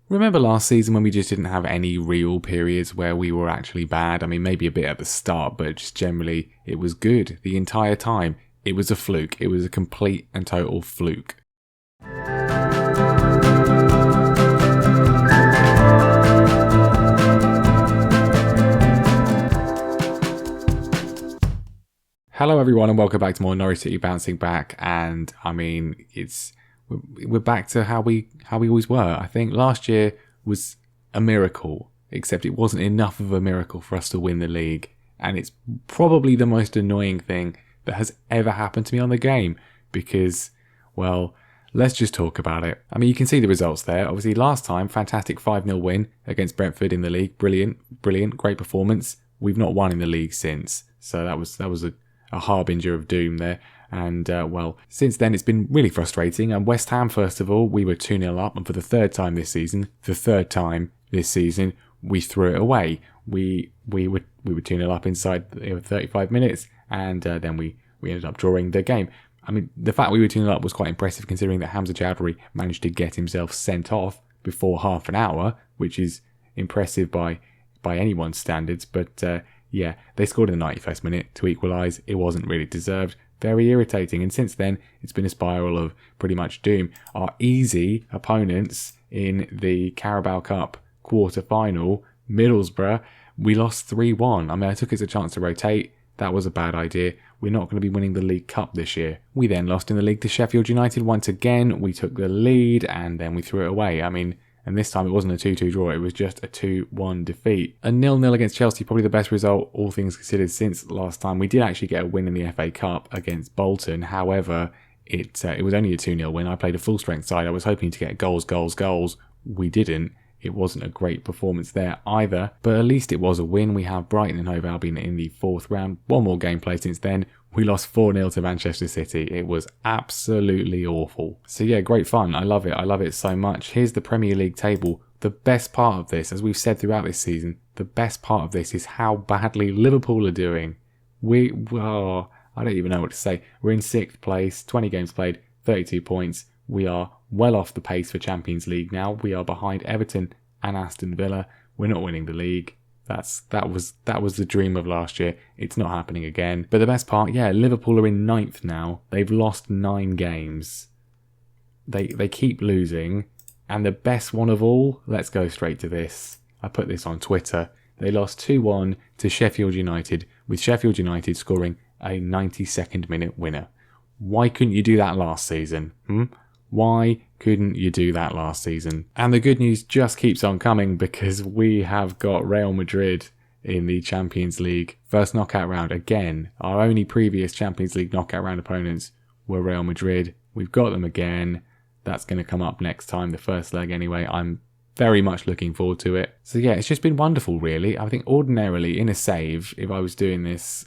Remember last season when we just didn't have any real periods where we were actually bad? I mean, maybe a bit at the start, but just generally it was good the entire time. It was a fluke. It was a complete and total fluke. Hello everyone and welcome back to more Norwich City bouncing back, and I mean we're back to how we always were. I think last year was a miracle, except it wasn't enough of a miracle for us to win the league, and it's probably the most annoying thing that has ever happened to me on the game because, well, let's just talk about it. I mean, you can see the results there. Obviously last time, fantastic 5-0 win against Brentford in the league. Brilliant, great performance. We've not won in the league since, so that was a harbinger of doom there. And, well, since then it's been really frustrating. And West Ham, first of all, we were 2-0 up. And for the third time this season, we threw it away. We were 2-0 up inside 35 minutes. And then we ended up drawing the game. I mean, the fact we were 2-0 up was quite impressive considering that Hamza Chowdhury managed to get himself sent off before half an hour, which is impressive by anyone's standards. But, yeah, they scored in the 91st minute to equalise. It wasn't really deserved. Very irritating. And since then, it's been a spiral of pretty much doom. Our easy opponents in the Carabao Cup quarter-final, Middlesbrough, we lost 3-1. I mean, I took it as a chance to rotate. That was a bad idea. We're not going to be winning the League Cup this year. We then lost in the league to Sheffield United once again. We took the lead and then we threw it away. I mean, and this time it wasn't a 2-2 draw, it was just a 2-1 defeat. A 0-0 against Chelsea, probably the best result, all things considered, since last time. We did actually get a win in the FA Cup against Bolton. However, it was only a 2-0 win. I played a full-strength side. I was hoping to get goals. We didn't. It wasn't a great performance there either, but at least it was a win. We have Brighton and Hove Albion in the fourth round. One more game played since then. We lost 4-0 to Manchester City. It was absolutely awful. So yeah, great fun. I love it. I love it so much. Here's the Premier League table. The best part of this, as we've said throughout this season, the best part of this is how badly Liverpool are doing. I don't even know what to say. We're in 6th place, 20 games played, 32 points. We are well off the pace for Champions League now. We are behind Everton and Aston Villa. We're not winning the league. That was the dream of last year. It's not happening again. But the best part, yeah, Liverpool are in 9th now. They've lost 9 games. They keep losing. And the best one of all, let's go straight to this. I put this on Twitter. They lost 2-1 to Sheffield United, with Sheffield United scoring a 92nd minute winner. Why couldn't you do that last season? Why couldn't you do that last season? And the good news just keeps on coming because we have got Real Madrid in the Champions League first knockout round again. Our only previous Champions League knockout round opponents were Real Madrid. We've got them again. That's going to come up next time, the first leg anyway. I'm very much looking forward to it. So yeah, it's just been wonderful really. I think ordinarily in a save, if I was doing this,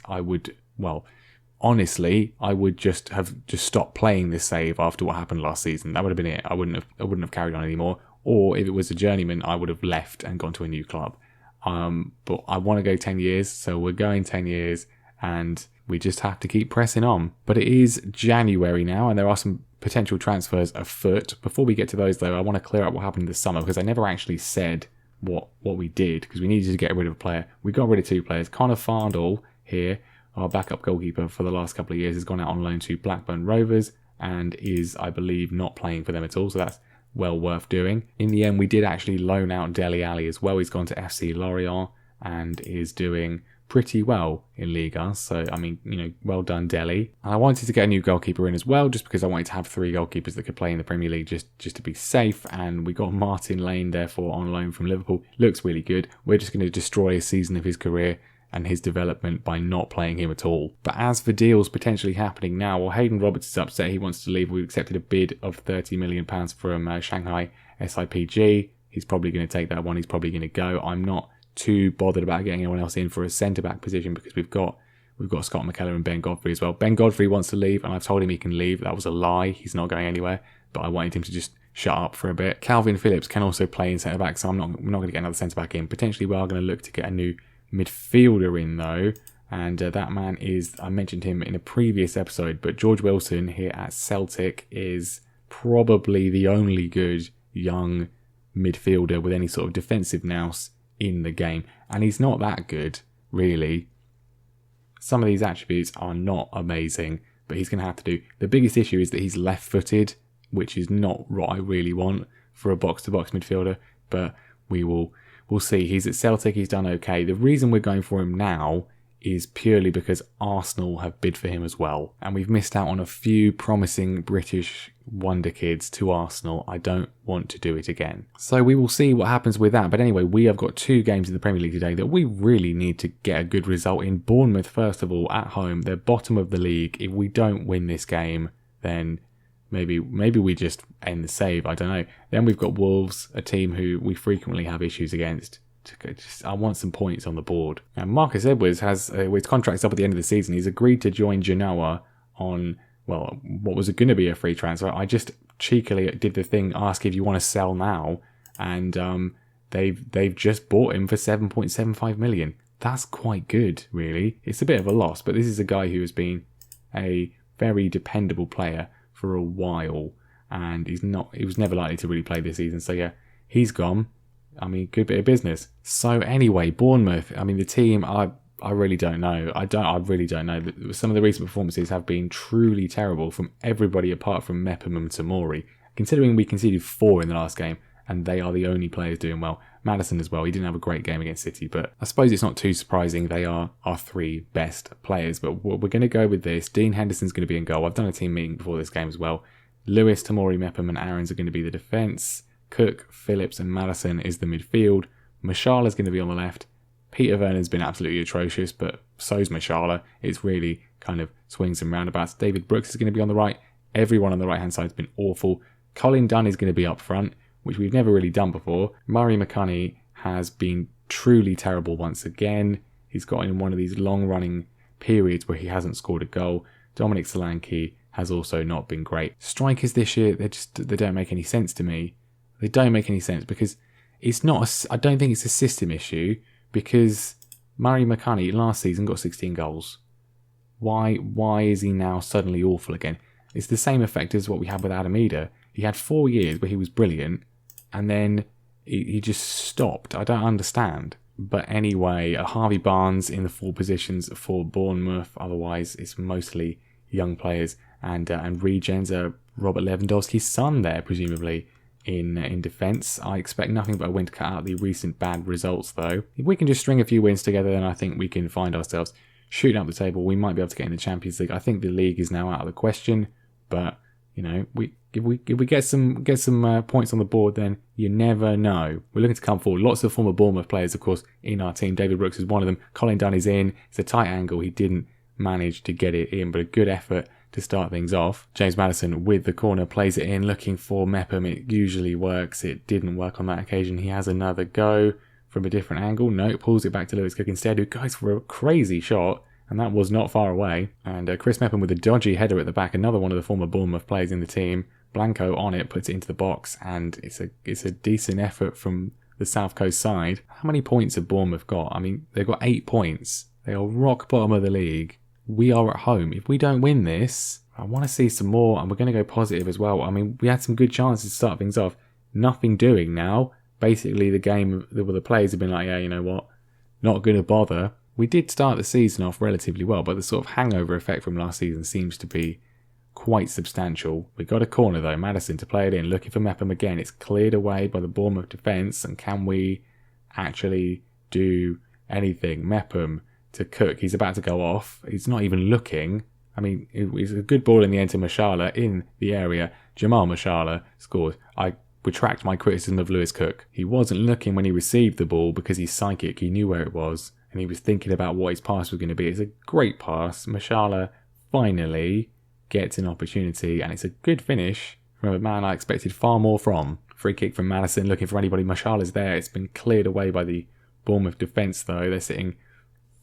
honestly, I would just have stopped playing this save after what happened last season. That would have been it. I wouldn't have carried on anymore. Or if it was a journeyman, I would have left and gone to a new club. But I want to go 10 years, so we're going 10 years, and we just have to keep pressing on. But it is January now, and there are some potential transfers afoot. Before we get to those, though, I want to clear up what happened this summer because I never actually said what we did because we needed to get rid of a player. We got rid of 2 players. Connor Farndall here, our backup goalkeeper for the last couple of years, has gone out on loan to Blackburn Rovers and is, I believe, not playing for them at all. So that's well worth doing. In the end, we did actually loan out Dele Alli as well. He's gone to FC Lorient and is doing pretty well in Liga. So, I mean, well done, Dele. And I wanted to get a new goalkeeper in as well, just because I wanted to have 3 goalkeepers that could play in the Premier League just to be safe. And we got Martin Lane, therefore, on loan from Liverpool. Looks really good. We're just going to destroy a season of his career and his development by not playing him at all. But as for deals potentially happening now, well, Hayden Roberts is upset. He wants to leave. We've accepted a bid of £30 million from Shanghai SIPG. He's probably going to take that one. He's probably going to go. I'm not too bothered about getting anyone else in for a centre-back position because we've got Scott McKellar and Ben Godfrey as well. Ben Godfrey wants to leave, and I've told him he can leave. That was a lie. He's not going anywhere, but I wanted him to just shut up for a bit. Calvin Phillips can also play in centre-back, so we're not going to get another centre-back in. Potentially we are going to look to get a new midfielder in though, and that man is, I mentioned him in a previous episode, but George Wilson here at Celtic is probably the only good young midfielder with any sort of defensive nous in the game. And he's not that good, really. Some of these attributes are not amazing, but he's going to have to do. The biggest issue is that he's left-footed, which is not what I really want for a box-to-box midfielder, but we'll see. He's at Celtic, he's done okay. The reason we're going for him now is purely because Arsenal have bid for him as well. And we've missed out on a few promising British wonder kids to Arsenal. I don't want to do it again. So we will see what happens with that. But anyway, we have got 2 games in the Premier League today that we really need to get a good result in. Bournemouth, first of all, at home. They're bottom of the league. If we don't win this game, then maybe we just end the save. I don't know. Then we've got Wolves, a team who we frequently have issues against. I want some points on the board. And Marcus Edwards has, his contract's up at the end of the season. He's agreed to join Genoa on, well, what was going to be a free transfer. I just cheekily did the thing, ask if you want to sell now, and they've just bought him for 7.75 million. That's quite good, really. It's a bit of a loss, but this is a guy who has been a very dependable player for a while, and he was never likely to really play this season. So yeah, he's gone. I mean, good bit of business. So anyway, Bournemouth. I mean, the team, I really don't know. I really don't know. Some of the recent performances have been truly terrible from everybody apart from Mepham and Tomori. Considering we conceded 4 in the last game, and they are the only players doing well. Maddison as well. He didn't have a great game against City, but I suppose it's not too surprising. They are our 3 best players. But we're going to go with this. Dean Henderson's going to be in goal. I've done a team meeting before this game as well. Lewis, Tomori, Mepham and Aarons are going to be the defence. Cook, Phillips and Maddison is the midfield. Mashalah's going to be on the left. Peter Vernon's been absolutely atrocious, but so's Mashallah. It's really kind of swings and roundabouts. David Brooks is going to be on the right. Everyone on the right-hand side has been awful. Colin Dunn is going to be up front, which we've never really done before. Murray McCunny has been truly terrible once again. He's got in one of these long-running periods where he hasn't scored a goal. Dominic Solanke has also not been great. Strikers this year, they don't make any sense to me. They don't make any sense because it's not. I don't think it's a system issue because Murray McCunny last season got 16 goals. Why is he now suddenly awful again? It's the same effect as what we had with Adam Eder. He had 4 years where he was brilliant and then he just stopped. I don't understand. But anyway, Harvey Barnes in the 4 positions for Bournemouth. Otherwise, it's mostly young players and regens. Robert Lewandowski's son there, presumably. In defence. I expect nothing but a win to cut out the recent bad results though. If we can just string a few wins together, then I think we can find ourselves shooting up the table. We might be able to get in the Champions League. I think the league is now out of the question, but you know, if we get some points on the board, then you never know. We're looking to come forward. Lots of former Bournemouth players, of course, in our team. David Brooks is one of them. Colin Dunn is in. It's a tight angle. He didn't manage to get it in, but a good effort to start things off. James Maddison with the corner plays it in, looking for Mepham. It usually works. It didn't work on that occasion. He has another go from a different angle. No, pulls it back to Lewis Cook instead, who goes for a crazy shot, and that was not far away. And Chris Mepham with a dodgy header at the back, another one of the former Bournemouth players in the team. Blanco on it, puts it into the box, and it's a decent effort from the South Coast side. How many points have Bournemouth got? I mean, they've got 8 points. They are rock bottom of the league. We are at home. If we don't win this, I want to see some more, and we're going to go positive as well. I mean, we had some good chances to start things off. Nothing doing now. Basically, the game, the players have been like, yeah, you know what, not going to bother. We did start the season off relatively well, but the sort of hangover effect from last season seems to be quite substantial. We got a corner though, Maddison to play it in, looking for Mepham again. It's cleared away by the Bournemouth defence, and can we actually do anything? Mepham to Cook. He's about to go off. He's not even looking. I mean, it was a good ball in the end to Mashallah in the area. Jamal Mashallah scores. I retract my criticism of Lewis Cook. He wasn't looking when he received the ball because he's psychic. He knew where it was and he was thinking about what his pass was going to be. It's a great pass. Mashallah finally gets an opportunity and it's a good finish from a man I expected far more from. Free kick from Maddison, looking for anybody. Mashallah's there. It's been cleared away by the Bournemouth defence though. They're sitting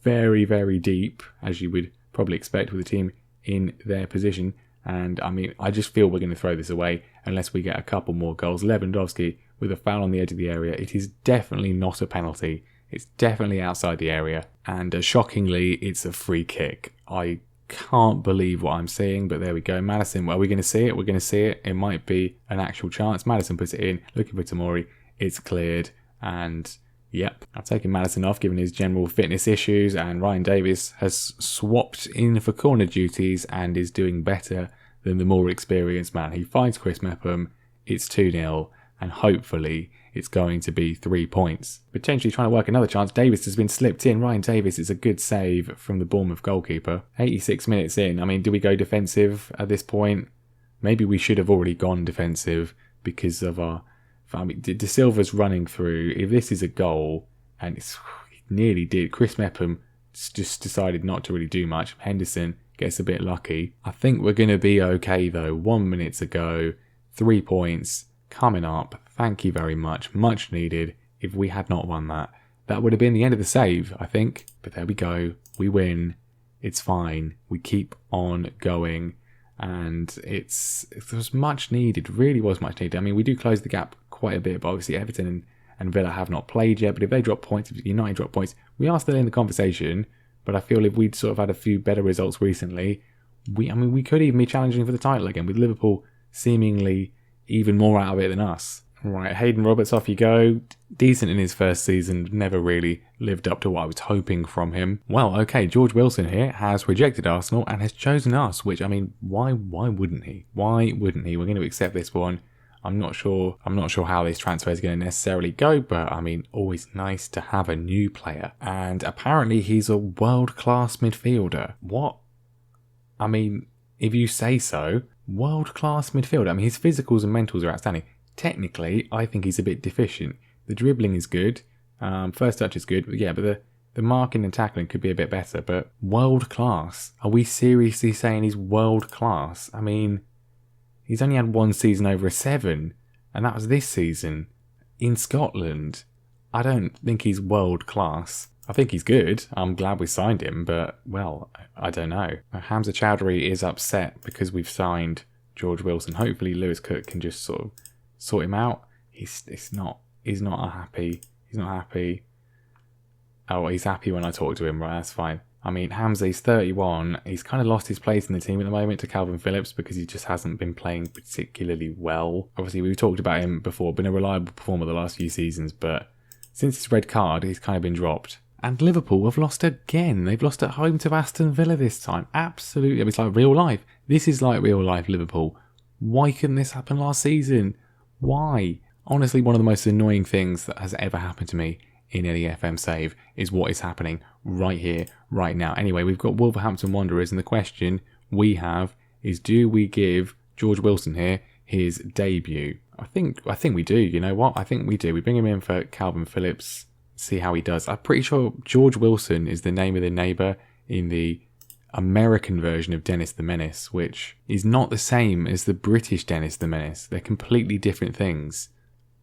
very, very deep, as you would probably expect with a team in their position. And I mean, I just feel we're going to throw this away unless we get a couple more goals. Lewandowski with a foul on the edge of the area. It is definitely not a penalty. It's definitely outside the area. And shockingly, it's a free kick. I can't believe what I'm seeing, but there we go. Maddison, are we going to see it? We're going to see it. It might be an actual chance. Maddison puts it in, looking for Tomori. it's cleared, and yep, I've taken Maddison off given his general fitness issues, and Ryan Davies has swapped in for corner duties and is doing better than the more experienced man. He finds Chris Mepham, it's 2-0, and hopefully it's going to be 3 points. Potentially trying to work another chance. Davies has been slipped in. Ryan Davies is a good save from the Bournemouth goalkeeper. 86 minutes in. I mean, do we go defensive at this point? Maybe we should have already gone defensive because of our... I mean, De Silva's running through. If this is a goal, and it nearly did, Chris Mepham just decided not to really do much. Henderson gets a bit lucky. I think we're going to be okay though. 1 minute to go. 3 points coming up. Thank you very much. Much needed. If we had not won that, that would have been the end of the save, I think. But there we go. We win. It's fine. We keep on going. And it was much needed. Really was much needed. I mean, we do close the gap quite a bit, but obviously Everton and Villa have not played yet. But if they drop points, if United drop points, we are still in the conversation. But I feel if we'd sort of had a few better results recently, we could even be challenging for the title again, with Liverpool seemingly even more out of it than us. Right, Hayden Roberts, off you go. Decent in his first season, never really lived up to what I was hoping from him. Well, okay, George Wilson here has rejected Arsenal and has chosen us, which, I mean, why wouldn't he? Why wouldn't he? We're going to accept this one. I'm not sure how this transfer is going to necessarily go, but I mean, always nice to have a new player. And apparently he's a world-class midfielder. What? I mean, if you say so, world-class midfielder. I mean, his physicals and mentals are outstanding. Technically, I think he's a bit deficient. The dribbling is good. First touch is good. But yeah, but the marking and tackling could be a bit better. But world-class? Are we seriously saying he's world-class? I mean, he's only had one season over a 7. And that was this season. In Scotland. I don't think he's world-class. I think he's good. I'm glad we signed him. But, well, I don't know. Hamza Chowdhury is upset because we've signed George Wilson. Hopefully Lewis Cook can just sort of sort him out. He's not happy. He's not happy. Oh, he's happy when I talk to him, right? That's fine. I mean, Hamza's 31. He's kind of lost his place in the team at the moment to Calvin Phillips because he just hasn't been playing particularly well. Obviously, we've talked about him before, been a reliable performer the last few seasons, but since his red card, he's kind of been dropped. And Liverpool have lost again. They've lost at home to Aston Villa this time. Absolutely. It's like real life. This is like real life Liverpool. Why couldn't this happen last season? Why? Honestly, one of the most annoying things that has ever happened to me in any FM save is what is happening right here, right now. Anyway, we've got Wolverhampton Wanderers, and the question we have is, do we give George Wilson here his debut? I think we do. You know what? I think we do. We bring him in for Calvin Phillips, see how he does. I'm pretty sure George Wilson is the name of the neighbour in the American version of Dennis the Menace, which is not the same as the British Dennis the Menace. They're completely different things,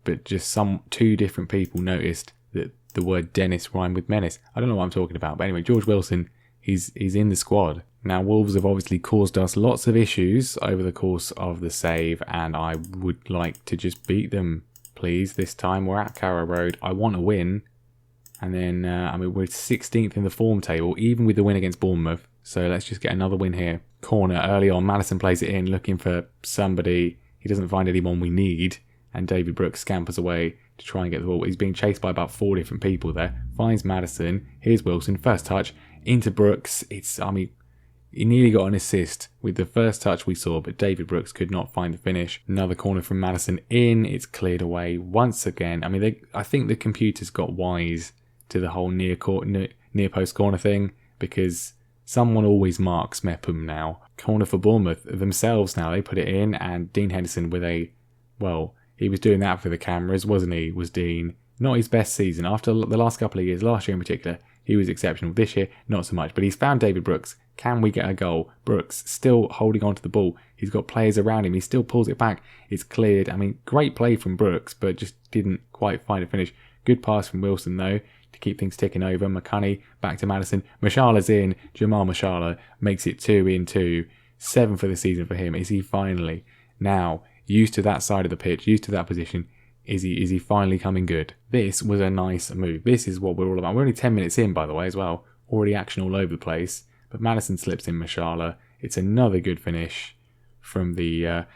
but just two different people noticed that the word Dennis rhymed with menace. I don't know what I'm talking about, but anyway, George Wilson, he's in the squad. Now, Wolves have obviously caused us lots of issues over the course of the save, and I would like to just beat them, please. This time we're at Carrow Road. I want to win. And then, we're 16th in the form table, even with the win against Bournemouth. So let's just get another win here. Corner early on. Maddison plays it in, looking for somebody. He doesn't find anyone we need. And David Brooks scampers away to try and get the ball. He's being chased by about 4 different people there. Finds Maddison. Here's Wilson. First touch into Brooks. He nearly got an assist with the first touch we saw, but David Brooks could not find the finish. Another corner from Maddison in. It's cleared away once again. I think the computers got wise to the whole near post corner thing, because someone always marks Mepham now. Corner for Bournemouth themselves now. They put it in, and Dean Henderson with he was doing that for the cameras, wasn't he? Was Dean. Not his best season. After the last couple of years, last year in particular, he was exceptional. This year, not so much. But he's found David Brooks. Can we get a goal? Brooks still holding on to the ball. He's got players around him. He still pulls it back. It's cleared. Great play from Brooks, but just didn't quite find a finish. Good pass from Wilson, though, to keep things ticking over. McCunny back to Maddison. Mashala's in. Jamal Mashala makes it 2-2. 7 for the season for him. Is he finally now used to that side of the pitch, used to that position? Is he finally coming good? This was a nice move. This is what we're all about. We're only 10 minutes in, by the way, as well. Already action all over the place. But Maddison slips in Mashala. It's another good finish from the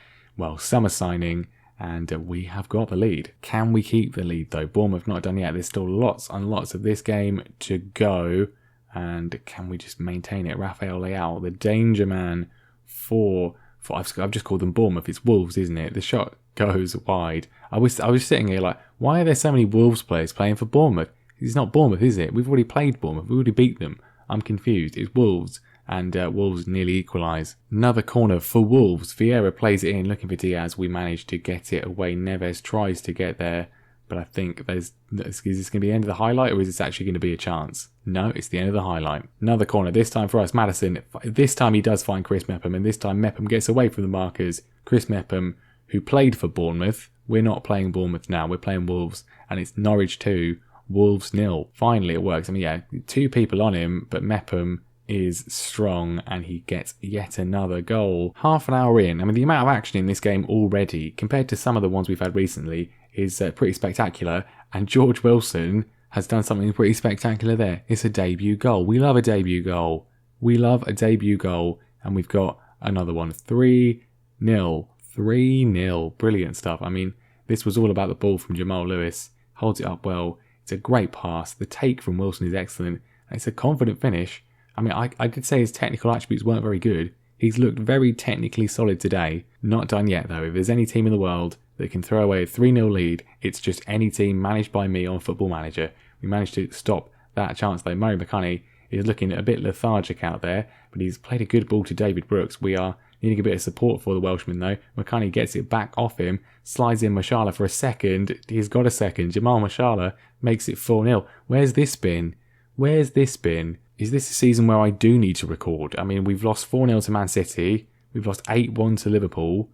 summer signing. And we have got the lead. Can we keep the lead though? Bournemouth not done yet. There's still lots and lots of this game to go. And can we just maintain it? Rafael Leao, the danger man for I've just called them Bournemouth. It's Wolves, isn't it? The shot goes wide. I was sitting here like, why are there so many Wolves players playing for Bournemouth? It's not Bournemouth, is it? We've already played Bournemouth. We already beat them. I'm confused. It's Wolves. And Wolves nearly equalise. Another corner for Wolves. Vieira plays it in, looking for Diaz. We managed to get it away. Neves tries to get there. But I think is this going to be the end of the highlight, or is this actually going to be a chance? No, it's the end of the highlight. Another corner, this time for us. Maddison, this time he does find Chris Mepham, and this time Mepham gets away from the markers. Chris Mepham, who played for Bournemouth. We're not playing Bournemouth now, we're playing Wolves. And it's Norwich 2, Wolves 0. Finally it works. I mean, yeah, 2 people on him, but Mepham is strong and he gets yet another goal. Half an hour in, I mean, the amount of action in this game already, compared to some of the ones we've had recently, is pretty spectacular. And George Wilson has done something pretty spectacular there. It's a debut goal. We love a debut goal. We love a debut goal. And we've got another one. 3-0. 3-0. Brilliant stuff. I mean, this was all about the ball from Jamal Lewis. Holds it up well. It's a great pass. The take from Wilson is excellent. And it's a confident finish. I mean, I did say his technical attributes weren't very good. He's looked very technically solid today. Not done yet, though. If there's any team in the world that can throw away a 3-0 lead, it's just any team managed by me on Football Manager. We managed to stop that chance, though. Murray McConney is looking a bit lethargic out there, but he's played a good ball to David Brooks. We are needing a bit of support for the Welshman, though. McConney gets it back off him, slides in Mashala for a second. He's got a second. Jamal Mashala makes it 4-0. Where's this been? Where's this been? Is this a season where I do need to record? I mean, we've lost 4-0 to Man City. We've lost 8-1 to Liverpool.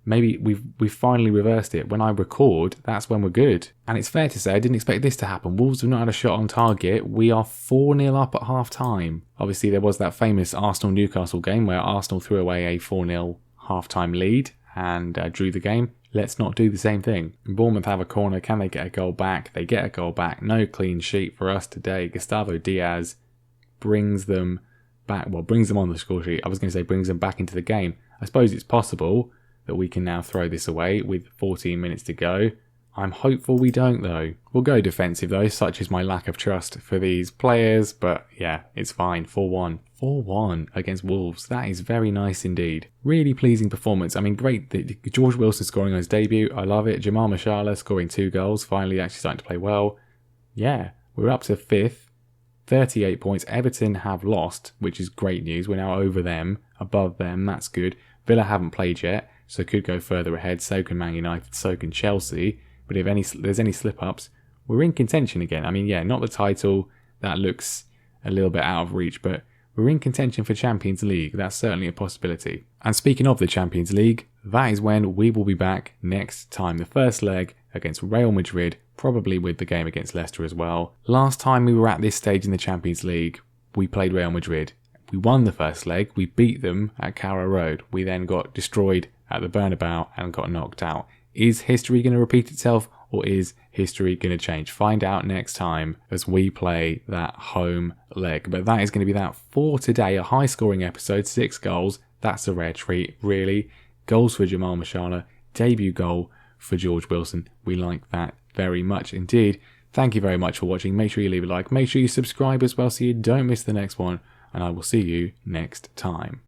Maybe we've finally reversed it. When I record, that's when we're good. And it's fair to say I didn't expect this to happen. Wolves have not had a shot on target. We are 4-0 up at half-time. Obviously, there was that famous Arsenal-Newcastle game where Arsenal threw away a 4-0 half-time lead and drew the game. Let's not do the same thing. Bournemouth have a corner. Can they get a goal back? They get a goal back. No clean sheet for us today. Gustavo Diaz brings them back. Well, brings them on the score sheet. I was going to say brings them back into the game. I suppose it's possible that we can now throw this away with 14 minutes to go. I'm hopeful we don't, though. We'll go defensive, though, such is my lack of trust for these players. But yeah, it's fine. 4-1. 4-1 against Wolves. That is very nice indeed. Really pleasing performance. I mean, great. George Wilson scoring on his debut. I love it. Jamal Mashala scoring 2 goals. Finally actually starting to play well. Yeah, we're up to 5th. 38 points. Everton have lost, which is great news. We're now over them, above them. That's good. Villa haven't played yet, so could go further ahead. So can Man United, so can Chelsea. But if there's any slip-ups, we're in contention again. I mean, yeah, not the title. That looks a little bit out of reach, but we're in contention for Champions League. That's certainly a possibility. And speaking of the Champions League, that is when we will be back next time. The first leg against Real Madrid, probably with the game against Leicester as well. Last time we were at this stage in the Champions League, we played Real Madrid. We won the first leg. We beat them at Carrow Road. We then got destroyed at the Bernabeu and got knocked out. Is history going to repeat itself, or is history going to change? Find out next time as we play that home leg. But that is going to be that for today. A high-scoring episode, 6 goals. That's a rare treat, really. Goals for Jamal Mashala. Debut goal for George Wilson. We like that very much indeed. Thank you very much for watching. Make sure you leave a like. Make sure you subscribe as well so you don't miss the next one. And I will see you next time.